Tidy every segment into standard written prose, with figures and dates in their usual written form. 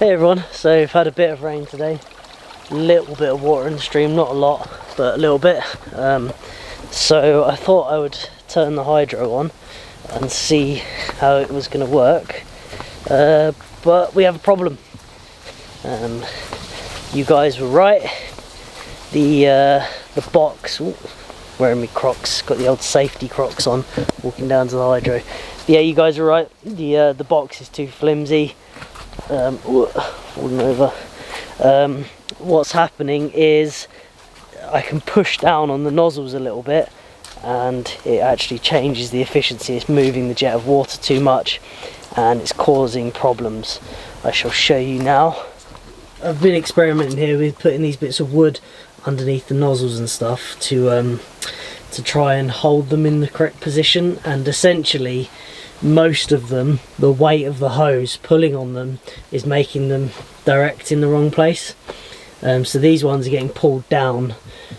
Hey everyone, so we've had a bit of rain today, a little bit of water in the stream, not a lot, but a little bit. So I thought I would turn the hydro on and see how it was going to work, but we have a problem. You guys were right, the box, ooh, wearing me Crocs, got the old safety Crocs on, walking down to the hydro. Yeah, you guys were right, the box is too flimsy. Falling over. What's happening is I can push down on the nozzles a little bit and it actually changes the efficiency. It's moving the jet of water too much and it's causing problems. I shall show you now. I've been experimenting here with putting these bits of wood underneath the nozzles and stuff to try and hold them in the correct position, and essentially most of them, the weight of the hose pulling on them is making them direct in the wrong place. So these ones are getting pulled down,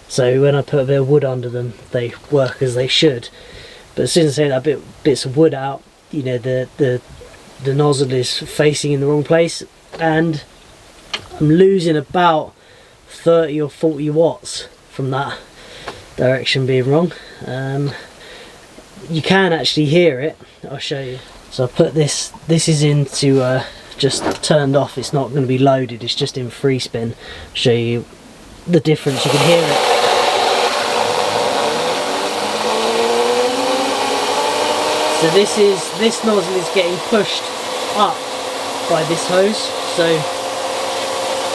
so when I put a bit of wood under them they work as they should. But as soon as I take that bits of wood out, you know, the nozzle is facing in the wrong place and I'm losing about 30 or 40 watts from that direction being wrong. You can actually hear it. I'll show you. So I put this is into just turned off, it's not going to be loaded, it's just in free spin. I'll show you the difference, you can hear it. So this nozzle is getting pushed up by this hose, so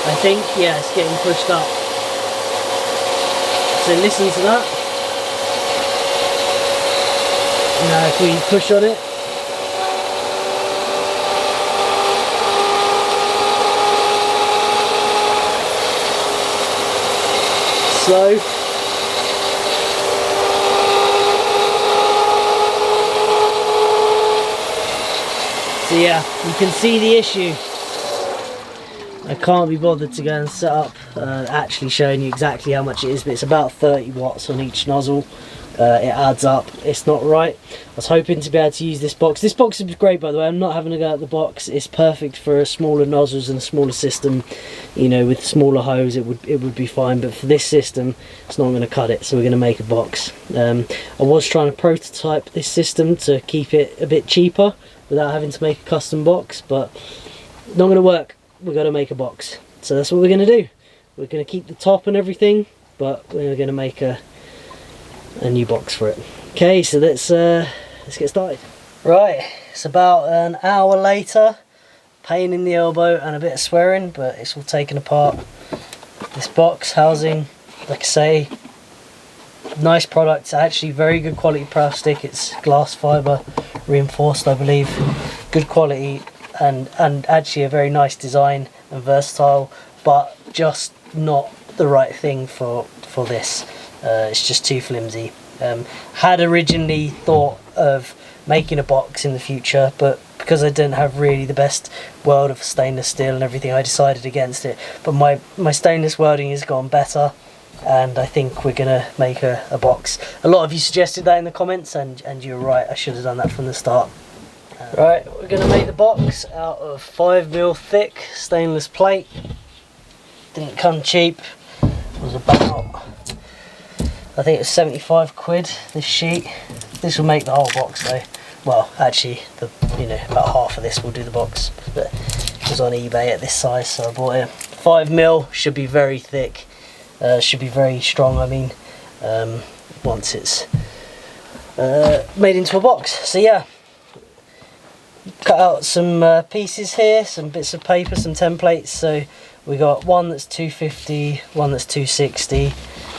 I think, yeah, it's getting pushed up. So listen to that. Now if we push on it, slow. So yeah, you can see the issue. I can't be bothered to go and set up actually showing you exactly how much it is, but it's about 30 watts on each nozzle. It adds up, it's not right. I was hoping to be able to use this box. This box is great, by the way. I'm not having a go at the box. It's perfect for smaller nozzles and a smaller system. You know, with smaller hose it would be fine, but for this system it's not going to cut it, so we're going to make a box. I was trying to prototype this system to keep it a bit cheaper without having to make a custom box, but not going to work. We've got to make a box, so that's what we're going to do. We're going to keep the top and everything, but we're going to make a new box for it. Okay, so let's get started. Right, it's about an hour later. Pain in the elbow and a bit of swearing, but it's all taken apart. This box housing, like I say, nice product. Actually, very good quality plastic. It's glass fibre reinforced, I believe. Good quality and actually a very nice design and versatile, but just not the right thing for this. It's just too flimsy. Had originally thought of making a box in the future, but because I didn't have really the best weld of stainless steel and everything, I decided against it. But my stainless welding has gone better, and I think we're gonna make a box. A lot of you suggested that in the comments, and you're right, I should have done that from the start. Right, we're gonna make the box out of 5mm thick stainless plate. Didn't come cheap. It was about, I think it was 75 quid, this sheet. This will make the whole box though. Well, actually, about half of this will do the box. But it was on eBay at this size, so I bought it. 5mm, should be very thick. Should be very strong, I mean, once it's made into a box. So yeah, cut out some pieces here, some bits of paper, some templates. So we got one that's 250, one that's 260.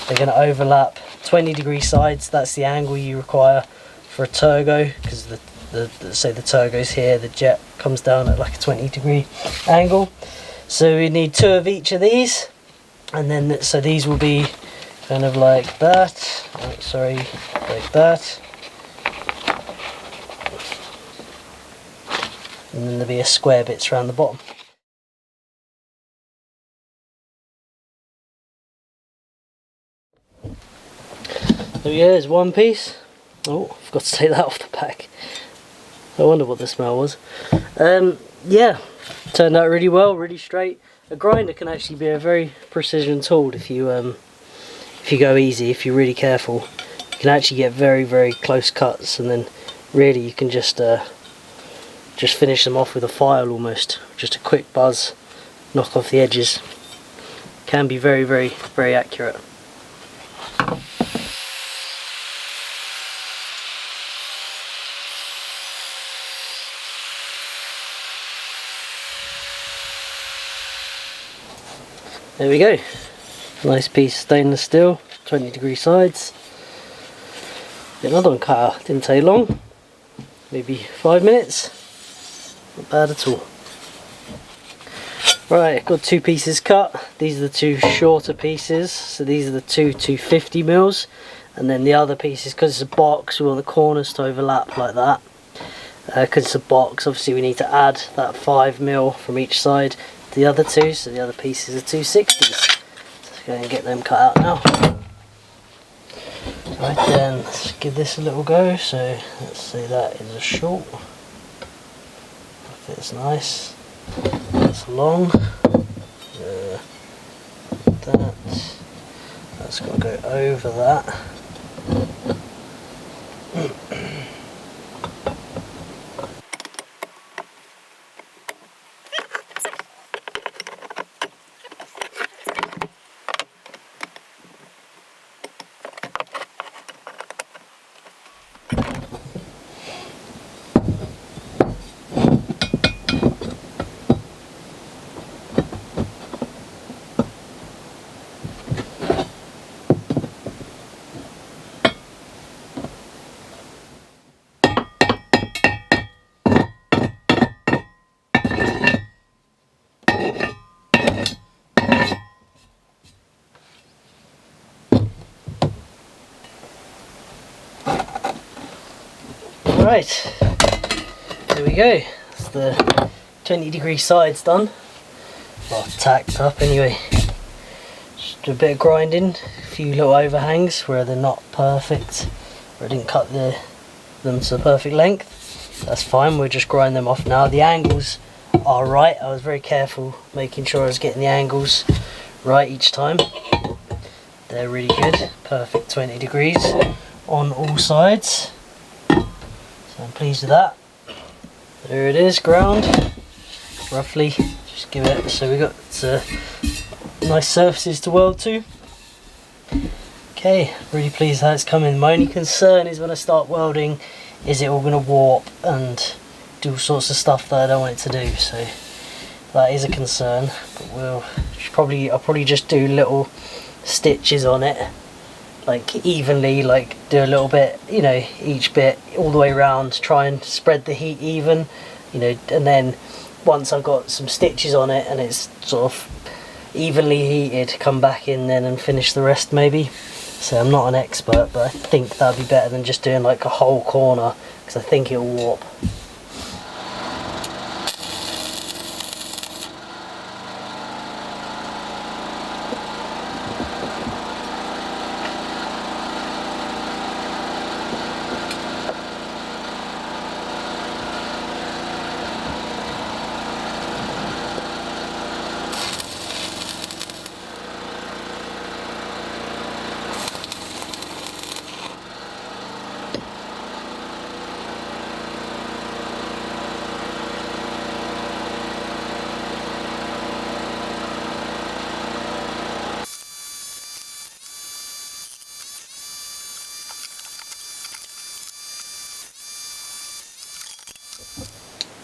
They're going to overlap 20-degree sides. That's the angle you require for a Turgo, because say the Turgo's here, the jet comes down at like a 20-degree angle. So we need 2 of each of these, and then so these will be kind of like that. Oh, sorry, like that. And then there'll be a square bits around the bottom. So yeah, there's one piece. Oh, I forgot to take that off the back. I wonder what the smell was. Yeah, Turned out really well, really straight. A grinder can actually be a very precision tool if you go easy, if you're really careful. You can actually get very, very close cuts, and then really you can just finish them off with a file almost. Just a quick buzz, knock off the edges. Can be very, very, very accurate. There we go. Nice piece of stainless steel, 20-degree sides. Get another one cut out. Didn't take long. Maybe 5 minutes. Not bad at all. Right, got 2 pieces cut. These are the 2 shorter pieces. So these are the 2 250 mils, and then the other pieces, because it's a box, we want the corners to overlap like that. Because it's a box, obviously we need to add that 5 mil from each side to the other 2. So the other pieces are 260s. So let's go and get them cut out now. Right then, let's give this a little go. So let's say that is a short. Fits nice. That's long. That's got to go over that. Right, there we go. That's the 20-degree sides done. Well, tacked up anyway. Just do a bit of grinding, a few little overhangs where they're not perfect, where I didn't cut them to the perfect length. That's fine, we'll just grind them off now. The angles are right. I was very careful making sure I was getting the angles right each time. They're really good, perfect 20 degrees on all sides. So I'm pleased with that. There it is, ground, roughly. Just give it, so we got nice surfaces to weld to. Okay, really pleased how it's coming. My only concern is when I start welding, is it all going to warp and do all sorts of stuff that I don't want it to do. So that is a concern. But I'll probably just do little stitches on it, like evenly, like do a little bit, you know, each bit all the way around, try and spread the heat even, you know, and then once I've got some stitches on it and it's sort of evenly heated, come back in then and finish the rest maybe. So I'm not an expert, but I think that'd be better than just doing like a whole corner, because I think it'll warp.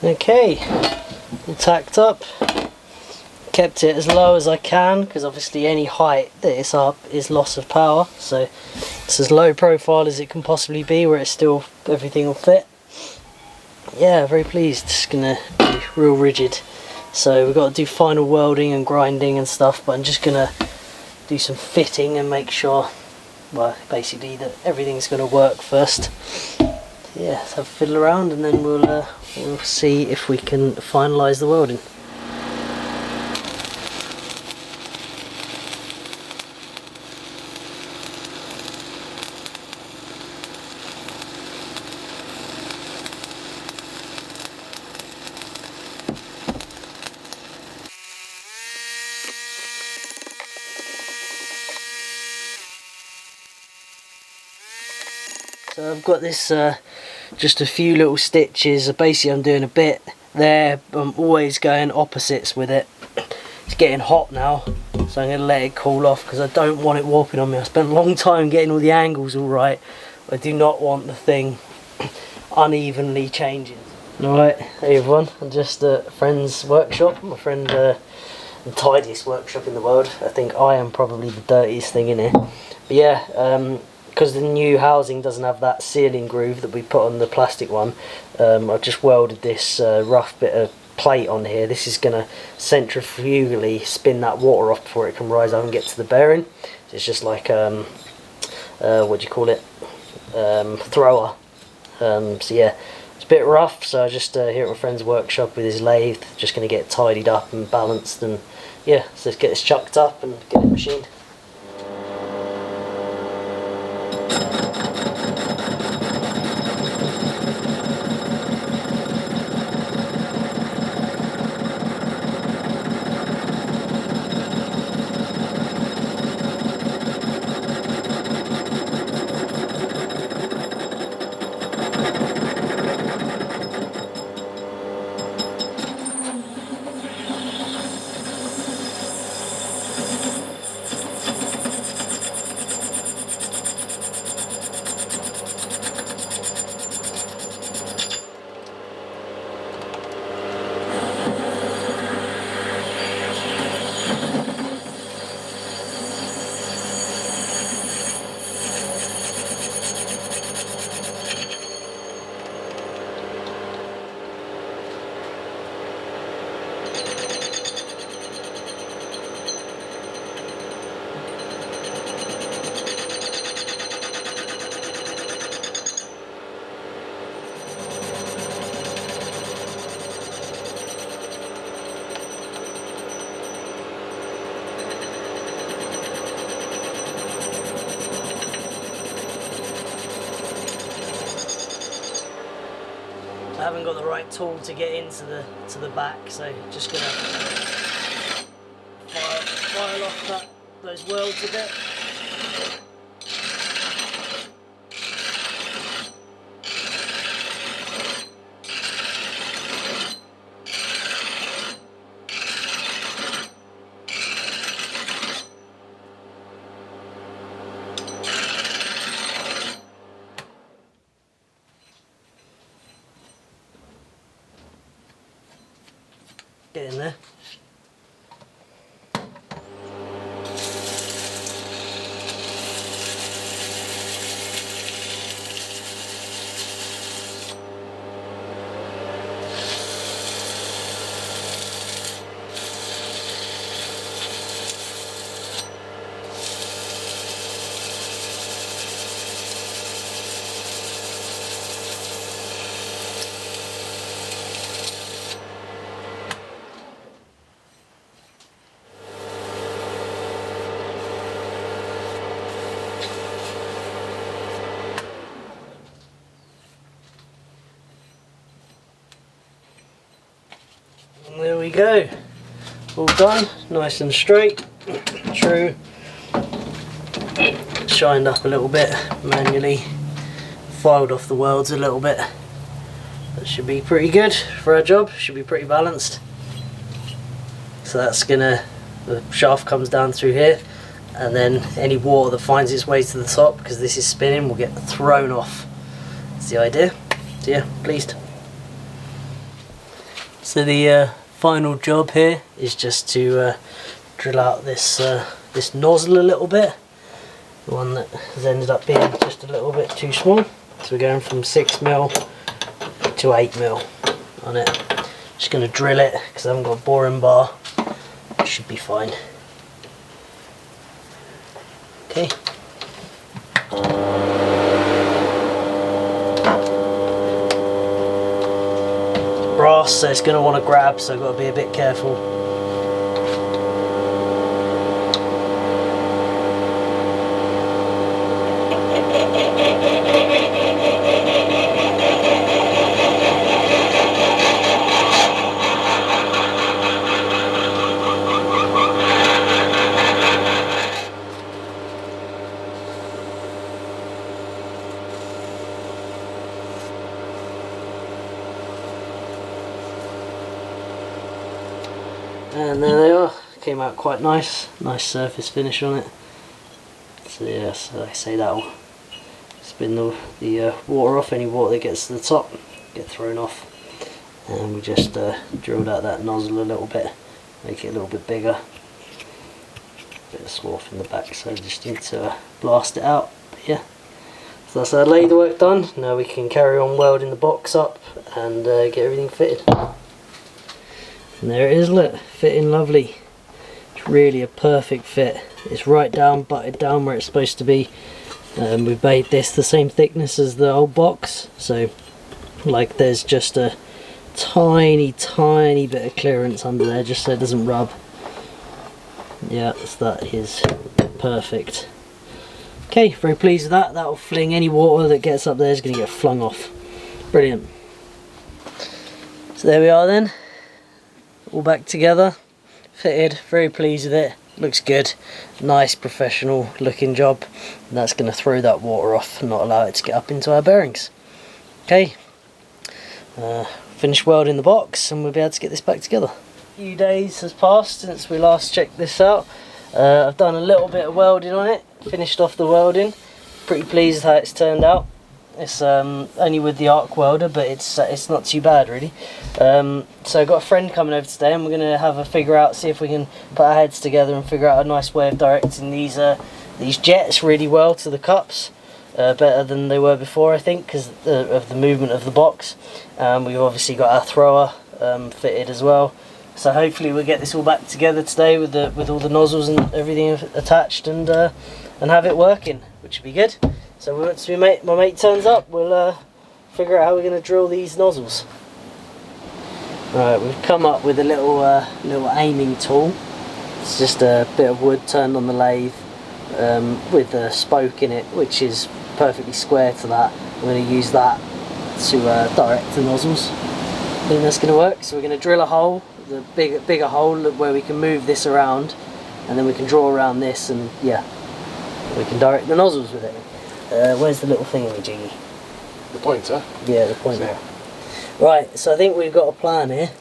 Okay, all tacked up. Kept it as low as I can, because obviously any height that it's up is loss of power, so it's as low profile as it can possibly be where it's still, everything will fit. Yeah, very pleased. It's gonna be real rigid, so we've got to do final welding and grinding and stuff, but I'm just gonna do some fitting and make sure, well, basically that everything's gonna work first. Yeah, let's have a fiddle around and then we'll see if we can finalise the welding. So I've got this just a few little stitches. Basically I'm doing a bit there, I'm always going opposites with it. It's getting hot now, so I'm going to let it cool off because I don't want it warping on me. I spent a long time getting all the angles all right. I do not want the thing unevenly changing. Alright, hey everyone, I'm just at a friend's workshop. My friend, the tidiest workshop in the world. I think I am probably the dirtiest thing in here. But yeah, because the new housing doesn't have that sealing groove that we put on the plastic one, I've just welded this rough bit of plate on here. This is going to centrifugally spin that water off before it can rise up and get to the bearing. So it's just like, what do you call it, thrower. So yeah, it's a bit rough, so I just here at my friend's workshop with his lathe, just going to get it tidied up and balanced, and yeah, so let's get this chucked up and get it machined. I haven't got the right tool to get into the back, so just gonna file off those welds a bit. Get in there. There we go, all done, nice and straight, true, shined up a little bit, manually filed off the welds a little bit. That should be pretty good for our job, should be pretty balanced. So that's the shaft comes down through here, and then any water that finds its way to the top, because this is spinning, will get thrown off. That's the idea. So yeah, pleased. So the final job here is just to drill out this this nozzle a little bit. The one that has ended up being just a little bit too small. So we're going from 6mm to 8mm on it. Just going to drill it because I haven't got a boring bar. It should be fine. Okay. Brass, so it's going to want to grab, so I've got to be a bit careful. And there they are, came out quite nice surface finish on it. So yeah, so like I say, that'll spin the water off. Any water that gets to the top get thrown off. And we just drilled out that nozzle a little bit, make it a little bit bigger. Bit of swarf in the back, so just need to blast it out. But yeah, so that's our lathe work done. Now we can carry on welding the box up and get everything fitted. And there it is, look, fitting lovely. It's really a perfect fit. It's right down, butted down where it's supposed to be. We've made this the same thickness as the old box, so like there's just a tiny bit of clearance under there just so it doesn't rub. Yeah, so that is perfect. Okay, very pleased with that. That'll fling any water that gets up there is going to get flung off. Brilliant. So there we are then, all back together, fitted, very pleased with it. Looks good, nice professional looking job. And that's going to throw that water off and not allow it to get up into our bearings. Okay, finish welding the box and we'll be able to get this back together. A few days has passed since we last checked this out. I've done a little bit of welding on it, finished off the welding. Pretty pleased with how it's turned out. It's only with the arc welder, but it's not too bad really. So I've got a friend coming over today and we're going to have a figure out, see if we can put our heads together and figure out a nice way of directing these jets really well to the cups. Better than they were before, I think, because of the movement of the box. We've obviously got our thrower fitted as well. So hopefully we'll get this all back together today with all the nozzles and everything attached and have it working, which would be good. So once my mate turns up, we'll figure out how we're going to drill these nozzles. Right, we've come up with a little aiming tool. It's just a bit of wood turned on the lathe with a spoke in it, which is perfectly square to that. I'm going to use that to direct the nozzles. I think that's going to work. So we're going to drill a hole, the bigger hole where we can move this around, and then we can draw around this, and yeah, we can direct the nozzles with it. Where's the little thingy-jiggy? The pointer? Yeah, the pointer. Yeah. Right, so I think we've got a plan here.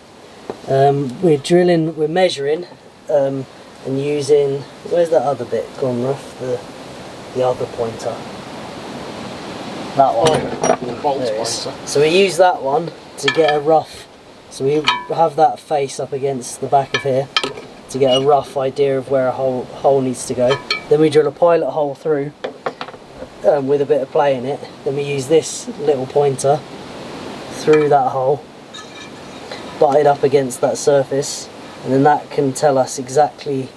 We're measuring and using, where's that other bit gone, Ruff? The other pointer. That one. The bolt pointer. So we use that one to get a rough, so we have that face up against the back of here to get a rough idea of where a hole needs to go. Then we drill a pilot hole through with a bit of play in it. Then we use this little pointer through that hole, butted up against that surface, and then that can tell us exactly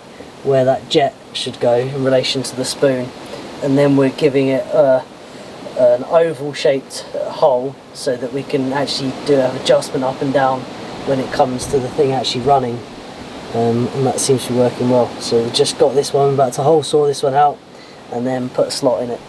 where that jet should go in relation to the spoon. And then we're giving it an oval shaped hole so that we can actually do an adjustment up and down when it comes to the thing actually running, and that seems to be working well. So we've just got this one, we're about to hole saw this one out and then put a slot in it.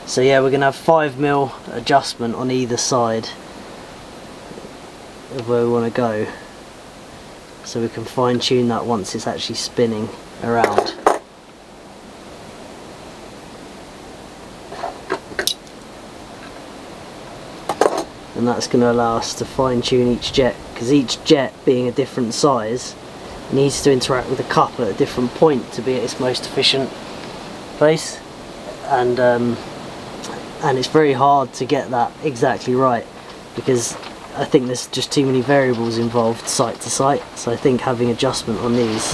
So yeah, we're going to have 5mm adjustment on either side of where we want to go, so we can fine tune that once it's actually spinning around. And that's going to allow us to fine tune each jet, because each jet, being a different size, needs to interact with the cup at a different point to be at its most efficient place. And it's very hard to get that exactly right, because I think there's just too many variables involved site to site. So I think having adjustment on these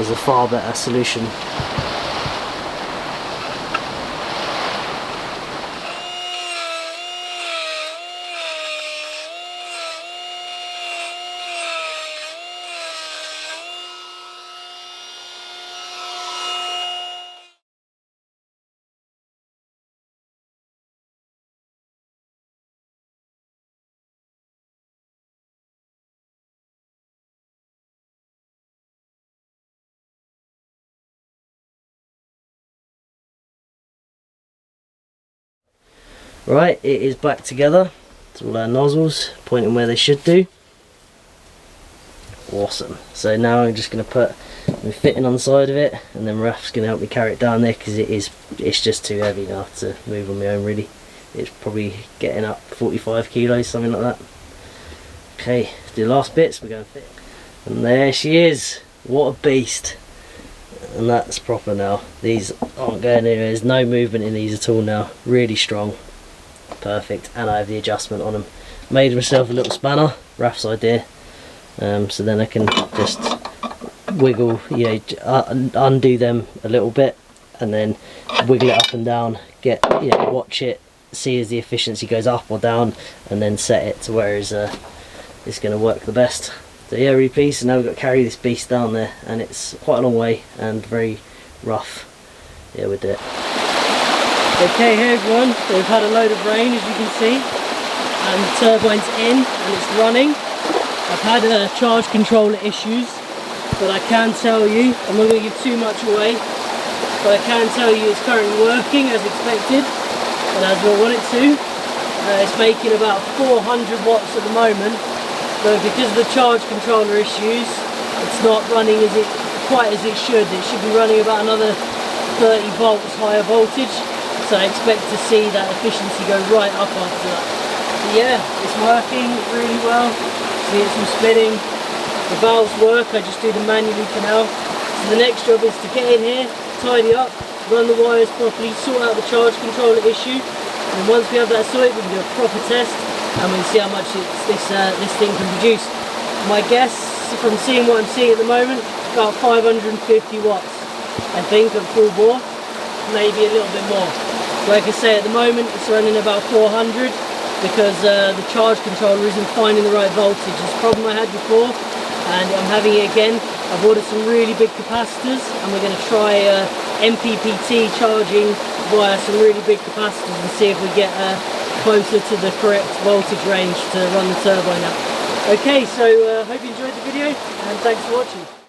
is a far better solution. Right, it is back together. It's all our nozzles pointing where they should do. Awesome. So now I'm just going to put the fitting on the side of it, and then Raf's going to help me carry it down there because it's just too heavy now to move on my own really. It's probably getting up 45 kilos, something like that. Okay, do the last bits, we're going to fit. And there she is. What a beast. And that's proper now. These aren't going anywhere. There's no movement in these at all now. Really strong. Perfect. And I have the adjustment on them. Made myself a little spanner. Raf's idea. So then I can just wiggle, you know, undo them a little bit, and then wiggle it up and down. Get, you know, watch it, see as the efficiency goes up or down, and then set it to where it's going to work the best. So yeah, really pleased. So now we've got to carry this beast down there, and it's quite a long way and very rough. Yeah, we'll do it. Okay, hey everyone, we've had a load of rain as you can see, and the turbine's in and it's running. I've had charge controller issues, but I can tell you, I'm not going to give too much away, but I can tell you it's currently working as expected and as we want it to. It's making about 400 watts at the moment, but because of the charge controller issues, it's not running quite as it should. It should be running about another 30 volts higher voltage, so I expect to see that efficiency go right up after that. But yeah, it's working really well. See, it's all spinning. The valves work, I just do them manually for now. So the next job is to get in here, tidy up, run the wires properly, sort out the charge controller issue, and once we have that sorted, we can do a proper test and we'll see how much this thing can produce. My guess, from seeing what I'm seeing at the moment, about 550 watts, I think, at full bore, maybe a little bit more. Like I say, at the moment it's running about 400 because the charge controller isn't finding the right voltage. It's a problem I had before, and I'm having it again. I've ordered some really big capacitors, and we're going to try MPPT charging via some really big capacitors and see if we get closer to the correct voltage range to run the turbine out. Okay, so hope you enjoyed the video, and thanks for watching.